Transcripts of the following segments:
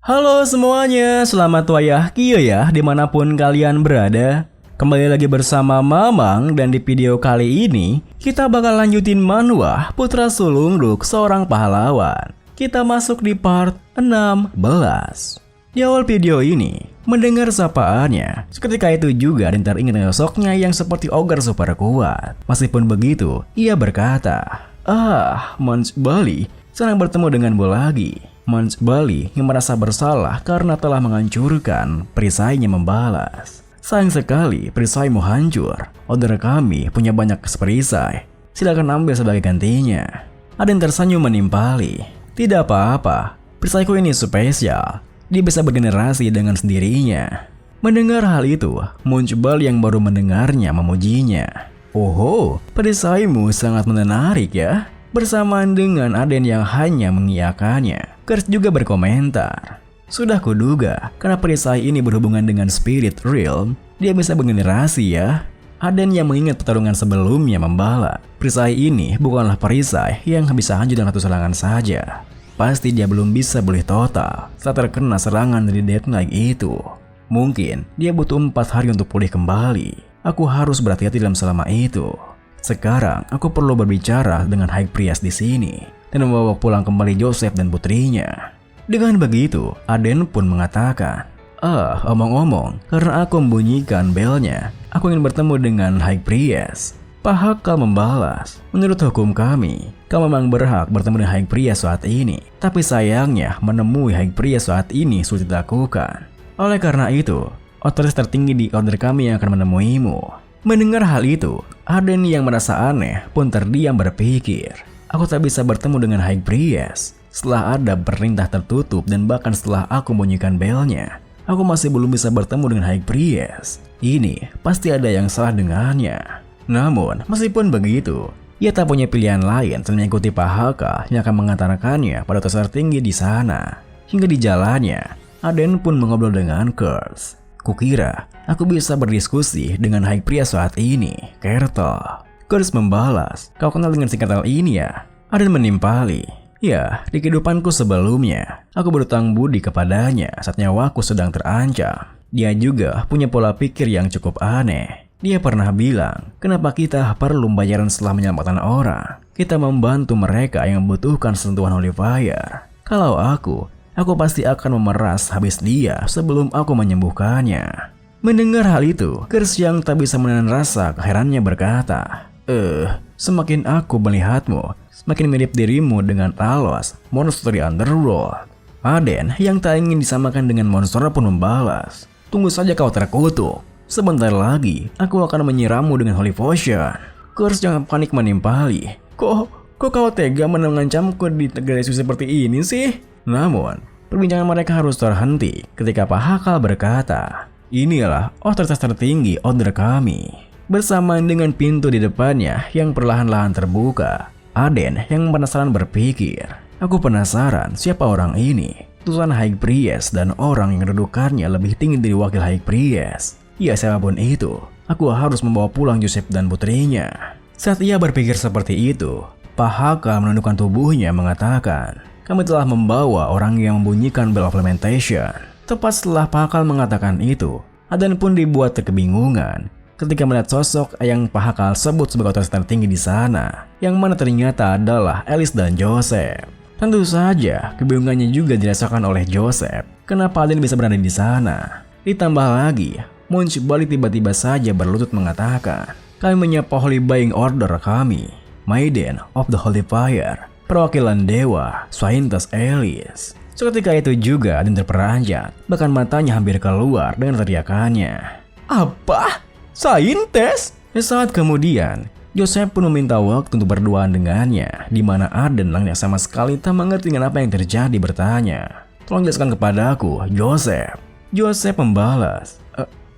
Halo semuanya, selamat wayah Kio ya dimanapun kalian berada. Kembali lagi bersama Mamang dan di video kali ini kita bakal lanjutin manhwa Putra Sulungduk Seorang Pahlawan. Kita masuk di part 16. Di awal video ini, mendengar sapaannya, seketika itu juga Din teringat sosoknya yang seperti ogre super kuat. Meskipun begitu, ia berkata, Mons Bali, senang bertemu denganmu lagi. Mons Bali yang merasa bersalah karena telah menghancurkan perisainya membalas. Sayang sekali perisaimu hancur. Order kami punya banyak perisai. Silakan ambil sebagai gantinya. Aden tersenyum menimpali. Tidak apa-apa, perisaiku ini spesial. Dia bisa bergenerasi dengan sendirinya. Mendengar hal itu, Mons Bali yang baru mendengarnya memujinya. Oh, perisaimu sangat menarik ya. Bersamaan dengan Aden yang hanya mengiyakannya, Kers juga berkomentar. Sudah kuduga, karena perisai ini berhubungan dengan Spirit Realm, dia bisa bergenerasi ya. Aden yang mengingat pertarungan sebelumnya membala, perisai ini bukanlah perisai yang bisa hancur dengan satu serangan saja. Pasti dia belum bisa pulih total saat terkena serangan dari Death Knight itu. Mungkin dia butuh 4 hari untuk pulih kembali. Aku harus berhati-hati dalam selama itu. Sekarang aku perlu berbicara dengan High Priest di sini dan membawa pulang kembali Joseph dan putrinya. Dengan begitu, Aden pun mengatakan, omong-omong, karena aku membunyikan belnya, aku ingin bertemu dengan High Priest. Pak Hakal membalas, menurut hukum kami, kau memang berhak bertemu dengan High Priest saat ini. Tapi sayangnya, menemui High Priest saat ini sulit dilakukan. Oleh karena itu, otoritas tertinggi di order kami yang akan menemuimu. Mendengar hal itu, Aden yang merasa aneh pun terdiam berpikir, aku tak bisa bertemu dengan High Priest. Setelah ada perintah tertutup dan bahkan setelah aku membunyikan belnya, aku masih belum bisa bertemu dengan High Priest. Ini pasti ada yang salah dengannya. Namun, meskipun begitu, ia tak punya pilihan lain selain mengikuti Pak Haka yang akan mengantarkannya pada otoritas tertinggi di sana. Hingga di jalannya, Aden pun mengobrol dengan Kers. Kukira aku bisa berdiskusi dengan High Priest saat ini, Kerto. Kers membalas, kau kenal dengan singkatan ini ya? Aden menimpali, ya, di kehidupanku sebelumnya, aku berutang budi kepadanya saat nyawaku sedang terancam. Dia juga punya pola pikir yang cukup aneh. Dia pernah bilang, kenapa kita perlu bayaran setelah menyelamatkan orang? Kita membantu mereka yang membutuhkan sentuhan Holy Fire. Kalau aku pasti akan memeras habis dia sebelum aku menyembuhkannya. Mendengar hal itu, Kers yang tak bisa menahan rasa keheranannya berkata, semakin aku melihatmu, semakin mirip dirimu dengan Talos, monster di Underworld. Aden yang tak ingin disamakan dengan monster pun membalas, tunggu saja kau terkutuk. Sebentar lagi, aku akan menyiramu dengan Holy Potion. Kers jangan panik menimpali. Kok kau tega mengancamku di negara seperti ini sih? Namun, perbincangan mereka harus terhenti ketika Pak Hakal berkata, inilah otoritas tertinggi order kami. Bersamaan dengan pintu di depannya yang perlahan-lahan terbuka, Aden yang penasaran berpikir, aku penasaran siapa orang ini. Utusan High Priest dan orang yang kedudukannya lebih tinggi dari wakil High Priest. Ya siapapun itu, aku harus membawa pulang Joseph dan putrinya. Saat ia berpikir seperti itu, Pak Hakal menundukkan tubuhnya mengatakan, kami telah membawa orang yang membunyikan Bell of Lamentation. Tepat setelah Pak Hakal mengatakan itu, Aden pun dibuat kebingungan ketika melihat sosok yang Pak Hakal sebut sebagai otoritas tertinggi di sana, yang mana ternyata adalah Alice dan Joseph. Tentu saja, kebingungannya juga dirasakan oleh Joseph. Kenapa Aden bisa berada di sana? Ditambah lagi, Mons Bali tiba-tiba saja berlutut mengatakan, kami menyapa Holy Buying Order kami, Maiden of the Holy Fire, perwakilan dewa, Swaintas Alice. Seketika itu juga Aden terperanjat, bahkan matanya hampir keluar dengan teriakannya. Apa? Swaintas? Saat kemudian, Joseph pun meminta waktu untuk berduaan dengannya, di mana Aden yang sama sekali tak mengerti dengan apa yang terjadi bertanya. Tolong jelaskan kepadaku, Joseph. Joseph membalas,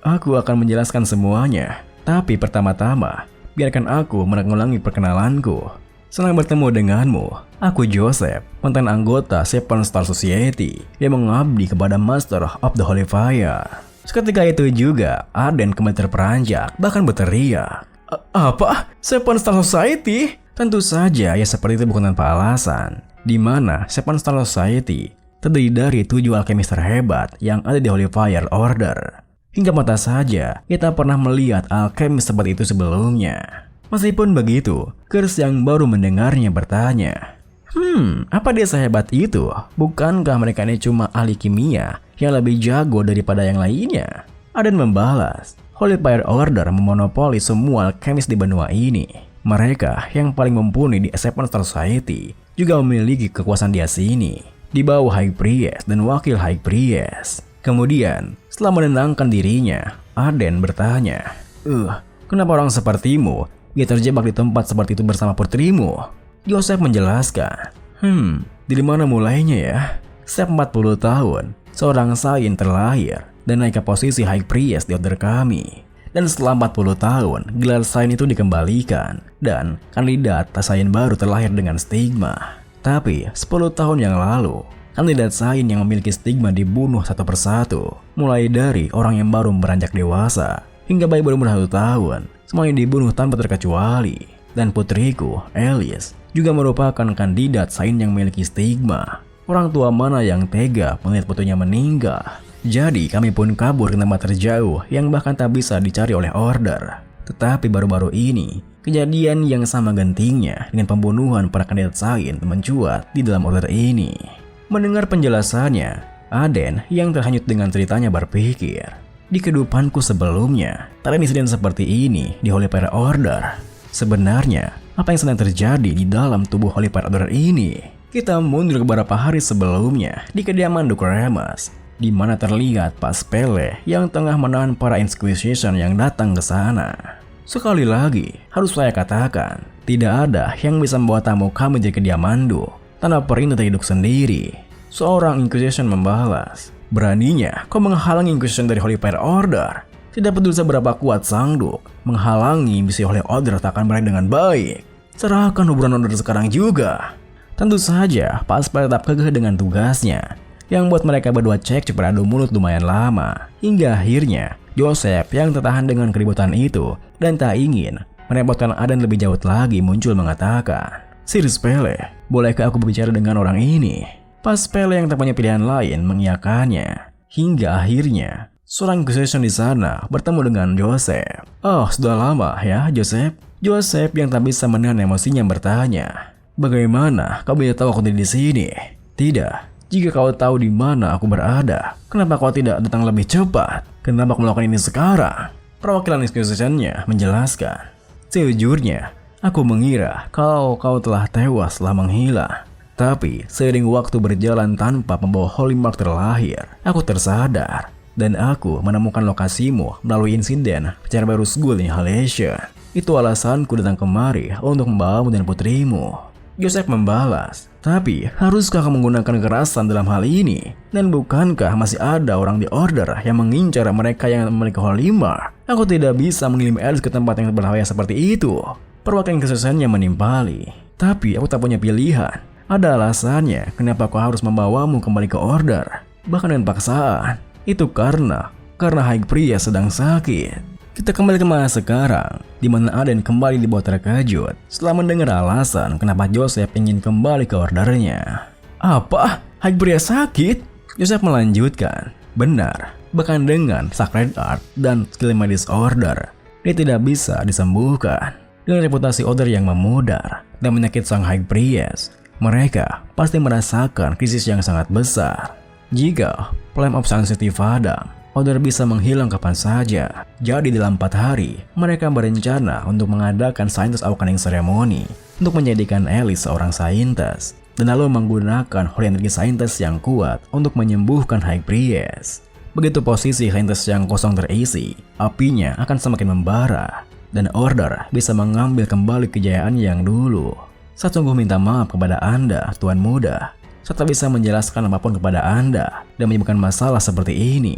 aku akan menjelaskan semuanya, tapi pertama-tama, biarkan aku mengulangi perkenalanku. Senang bertemu denganmu. Aku Joseph, mantan anggota Seven Star Society yang mengabdi kepada Master of the Holy Fire. Seketika itu juga, Aden kembali terperanjat, bahkan berteriak. Apa? Seven Star Society? Tentu saja ya seperti itu bukan tanpa alasan. Di mana Seven Star Society terdiri dari 7 alkemis terhebat yang ada di Holy Fire Order. Hingga mata saja, kita pernah melihat alkemis seperti itu sebelumnya. Meskipun begitu, Kers yang baru mendengarnya bertanya, apa dia sehebat itu? Bukankah mereka ini cuma ahli kimia yang lebih jago daripada yang lainnya? Aden membalas, Holy Fire Order memonopoli semua alkemis di benua ini. Mereka yang paling mumpuni di Seven Star Society juga memiliki kekuasaan di sini, di bawah High Priest dan Wakil High Priest. Kemudian, setelah menenangkan dirinya, Aden bertanya, kenapa orang sepertimu dia terjebak di tempat seperti itu bersama putrimu? Joseph menjelaskan, dari mana mulainya ya? Setiap 40 tahun, seorang Saint terlahir dan naik ke posisi High Priest di order kami. Dan setelah 40 tahun, gelar Saint itu dikembalikan dan kandidat Saint baru terlahir dengan stigma. Tapi 10 tahun yang lalu, kandidat Saint yang memiliki stigma dibunuh satu persatu. Mulai dari orang yang baru beranjak dewasa hingga bayi berumur 1 tahun, semuanya dibunuh tanpa terkecuali. Dan putriku, Alice, juga merupakan kandidat Saint yang memiliki stigma. Orang tua mana yang tega melihat putrinya meninggal? Jadi kami pun kabur ke tempat terjauh yang bahkan tak bisa dicari oleh order. Tetapi baru-baru ini, kejadian yang sama gentingnya dengan pembunuhan para kandidat Saint mencuat di dalam order ini. Mendengar penjelasannya, Aden yang terhanyut dengan ceritanya berpikir, di kehidupanku sebelumnya, tak ada insiden seperti ini di Holy Fire Order. Sebenarnya, apa yang sedang terjadi di dalam tubuh Holy Fire Order ini? Kita mundur beberapa hari sebelumnya di kediaman Duke Remus, di mana terlihat Pak Spele yang tengah menahan para Inquisition yang datang ke sana. Sekali lagi, harus saya katakan, tidak ada yang bisa membawa tamu kami dari kediaman Duke tanpa perintah dari Duke sendiri. Seorang Inquisition membalas, beraninya kau menghalangi Inquisition dari Holy Fire Order. Tidak peduli seberapa kuat sang Duke, menghalangi misi Holy Order tak akan berakhir dengan baik. Serahkan hubungan Order sekarang juga. Tentu saja, Pak Spele tetap kekeh dengan tugasnya, yang buat mereka berdua cekcok beradu mulut lumayan lama. Hingga akhirnya, Joseph yang tertahan dengan keributan itu dan tak ingin merepotkan Aden lebih jauh lagi muncul mengatakan, Sir Spele, bolehkah aku berbicara dengan orang ini? Pak Spele yang tak punya pilihan lain mengiyakannya. Hingga akhirnya, seorang Inquisition di sana bertemu dengan Joseph. Oh, sudah lama ya, Joseph? Joseph yang tak bisa menahan emosinya bertanya, bagaimana kau bisa tahu aku di sini? Tidak, jika kau tahu di mana aku berada, kenapa kau tidak datang lebih cepat? Kenapa kau melakukan ini sekarang? Perwakilan Inquisition-nya menjelaskan, sejujurnya, aku mengira kau telah tewas setelah menghilang. Tapi seiring waktu berjalan tanpa pembawa Holy Mark terlahir, aku tersadar. Dan aku menemukan lokasimu melalui insiden Cerberus Ghoul Inhalation. Itu alasanku datang kemari untuk membawamu dan putrimu. Joseph membalas, tapi haruskah kamu menggunakan kekerasan dalam hal ini? Dan bukankah masih ada orang di order yang mengincar mereka yang memiliki Holy Mark? Aku tidak bisa mengirim Alice ke tempat yang berbahaya seperti itu. Perwakilan kesusahannya menimpali. Tapi aku tak punya pilihan. Ada alasannya kenapa aku harus membawamu kembali ke order, bahkan dengan paksaan. Itu karena High Priest sedang sakit. Kita kembali ke masa sekarang, di mana Aden kembali dibuat terkejut setelah mendengar alasan kenapa Joseph ingin kembali ke ordernya. Apa? High Priest sakit? Joseph melanjutkan, benar, bahkan dengan Sacred Art dan skill medis order, dia tidak bisa disembuhkan. Dengan reputasi order yang memudar dan menyakit sang High Priest, mereka pasti merasakan krisis yang sangat besar. Jika Flame of Sensitive padam, order bisa menghilang kapan saja. Jadi dalam 4 hari, mereka berencana untuk mengadakan Scientist Awakening Ceremony untuk menjadikan Alice seorang Scientist, dan lalu menggunakan Holy Energy Scientist yang kuat untuk menyembuhkan High Priest. Begitu posisi Scientist yang kosong terisi, apinya akan semakin membara, dan order bisa mengambil kembali kejayaan yang dulu. Saya sungguh minta maaf kepada Anda, Tuan Muda. Saya tak bisa menjelaskan apapun kepada Anda dan menyebabkan masalah seperti ini.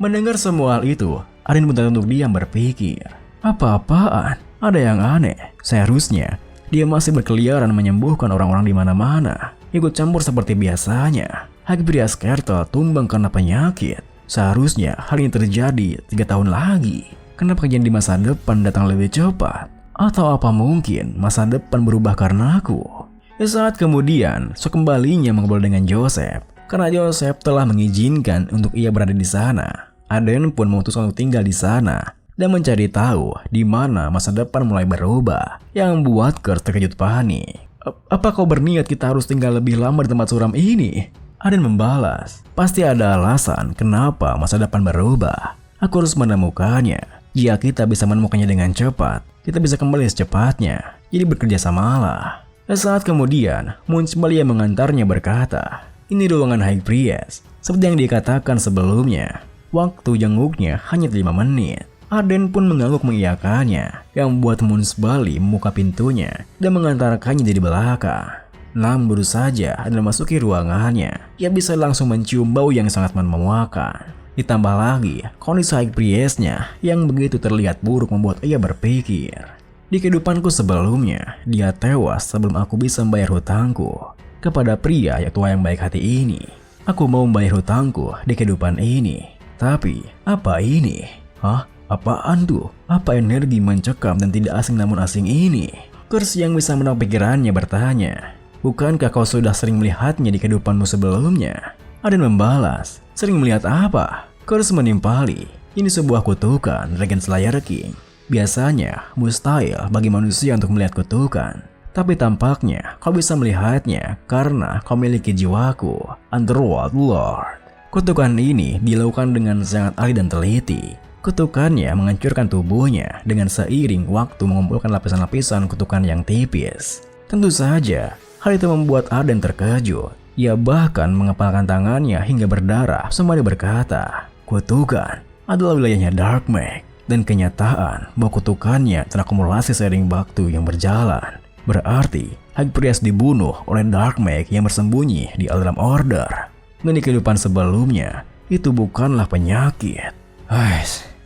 Mendengar semua hal itu, Aden pun tertunduk diam berpikir, apa-apaan? Ada yang aneh. Seharusnya dia masih berkeliaran menyembuhkan orang-orang di mana-mana, ikut campur seperti biasanya. High Priest Kertel tumbang karena penyakit. Seharusnya hal ini terjadi 3 tahun lagi. Kenapa kejadian di masa depan datang lebih cepat? Atau apa mungkin masa depan berubah karena aku? Saat kemudian, sekembalinya mengobrol dengan Joseph, Karena Joseph telah mengizinkan untuk ia berada di sana, Aden pun memutuskan untuk tinggal di sana dan mencari tahu di mana masa depan mulai berubah, yang membuat Kurt terkejut panik. Apa kau berniat kita harus tinggal lebih lama di tempat suram ini? Aden membalas, pasti ada alasan kenapa masa depan berubah. Aku harus menemukannya. Jika kita bisa menemukannya dengan cepat, kita bisa kembali secepatnya. Jadi bekerja samalah. Saat kemudian, Munchbal yang mengantarnya berkata, ini ruangan High Priest. Seperti yang dikatakan sebelumnya, waktu jenguknya hanya 5 menit. Aden pun mengangguk mengiyakannya, yang membuat Munchbal membuka pintunya dan mengantarkannya dari belakang. Namun baru saja Aden memasuki ruangannya, ia bisa langsung mencium bau yang sangat memuakan. Ditambah lagi, kondisi High Priest-nya yang begitu terlihat buruk membuat ia berpikir, di kehidupanku sebelumnya, dia tewas sebelum aku bisa membayar hutangku. Kepada pria yang tua yang baik hati ini, aku mau membayar hutangku di kehidupan ini. Tapi, apa ini? Hah? Apaan tuh? Apa energi mencekam dan tidak asing namun asing ini? Kurt yang bisa menangkap pikirannya bertanya, bukankah kau sudah sering melihatnya di kehidupanmu sebelumnya? Aden membalas, sering melihat apa? Kurt menimpali, ini sebuah kutukan Dragon Slayer King. Biasanya mustahil bagi manusia untuk melihat kutukan. Tapi tampaknya kau bisa melihatnya karena kau memiliki jiwaku, Underworld Lord. Kutukan ini dilakukan dengan sangat ahli dan teliti. Kutukannya menghancurkan tubuhnya dengan seiring waktu mengumpulkan lapisan-lapisan kutukan yang tipis. Tentu saja, hal itu membuat Aden terkejut. Ia bahkan mengepalkan tangannya hingga berdarah sembari berkata, kutukan adalah wilayahnya Dark Mage, dan kenyataan bahwa kutukannya terakumulasi seiring waktu yang berjalan. Berarti High Priest dibunuh oleh Dark Mage yang bersembunyi di alam Order. Dan di kehidupan sebelumnya, itu bukanlah penyakit.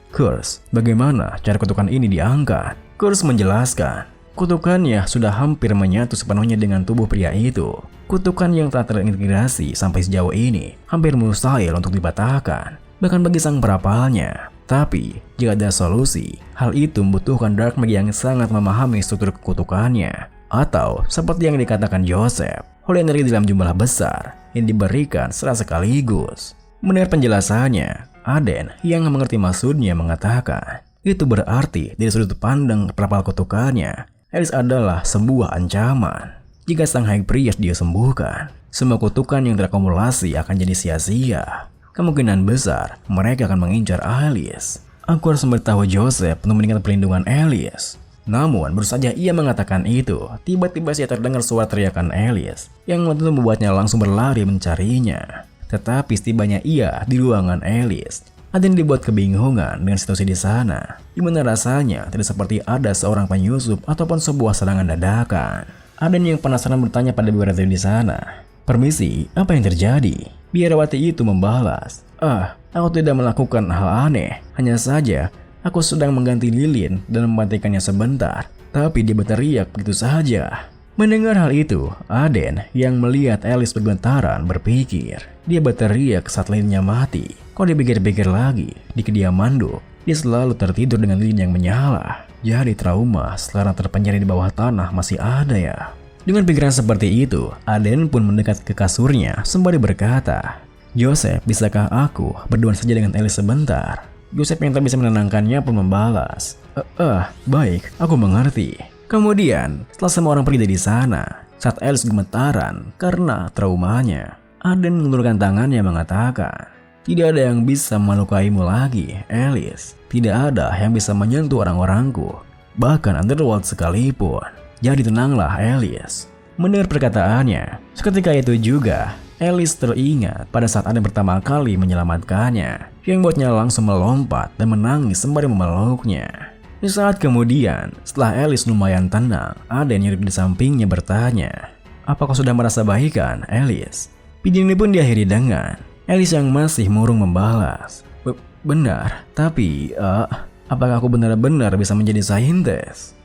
Kurt, bagaimana cara kutukan ini diangkat? Kurt menjelaskan, kutukannya sudah hampir menyatu sepenuhnya dengan tubuh pria itu. Kutukan yang telah terintegrasi sampai sejauh ini hampir mustahil untuk dipatahkan, bahkan bagi sang perapalnya. Tapi, jika ada solusi, hal itu membutuhkan Dark Mage yang sangat memahami struktur kutukannya. Atau, seperti yang dikatakan Joseph, holy energi dalam jumlah besar yang diberikan secara sekaligus. Mendengar penjelasannya, Aden yang mengerti maksudnya mengatakan, itu berarti dari sudut pandang perapal kutukannya, Alice adalah sebuah ancaman. Jika sang High Priest disembuhkan, semua kutukan yang terakumulasi akan jadi sia-sia. Kemungkinan besar mereka akan mengincar Alice. Aku harus memberitahu Joseph untuk meningkatkan perlindungan Alice. Namun baru saja ia mengatakan itu, tiba-tiba ia terdengar suara teriakan Alice yang tentu membuatnya langsung berlari mencarinya. Tetapi setibanya ia di ruangan Alice, Aden dibuat kebingungan dengan situasi di sana, di mana rasanya tidak seperti ada seorang penyusup ataupun sebuah serangan dadakan. Aden yang penasaran bertanya pada biarawati di sana, permisi, apa yang terjadi? Biarawati itu membalas, aku tidak melakukan hal aneh, hanya saja aku sedang mengganti lilin dan mematikannya sebentar, tapi dia berteriak begitu saja. Mendengar hal itu, Aden yang melihat Alice bergentaran berpikir, dia berteriak saat lilinnya mati. Kalau dipikir-pikir lagi, di kediaman Do, dia selalu tertidur dengan lilin yang menyala. Jadi trauma sekarang terpenjara di bawah tanah masih ada ya. Dengan pikiran seperti itu, Aden pun mendekat ke kasurnya sembari berkata, Joseph, bisakah aku berduaan saja dengan Alice sebentar? Joseph yang tak bisa menenangkannya pun membalas, baik, aku mengerti. Kemudian, setelah semua orang pergi dari sana, saat Alice gemetaran karena traumanya, Aden mengulurkan tangannya mengatakan, tidak ada yang bisa melukaimu lagi, Alice. Tidak ada yang bisa menyentuh orang-orangku, bahkan Underworld sekalipun. Jadi tenanglah, Alice. Mendengar perkataannya, seketika itu juga, Alice teringat pada saat Aden pertama kali menyelamatkannya, yang membuatnya langsung melompat dan menangis sembari memeluknya. Di saat kemudian, setelah Alice lumayan tenang, Aden yang di sampingnya bertanya, apa kau sudah merasa baikan, Alice? Video ini pun diakhiri dengan Alice yang masih murung membalas, benar, tapi apakah aku benar-benar bisa menjadi saintis?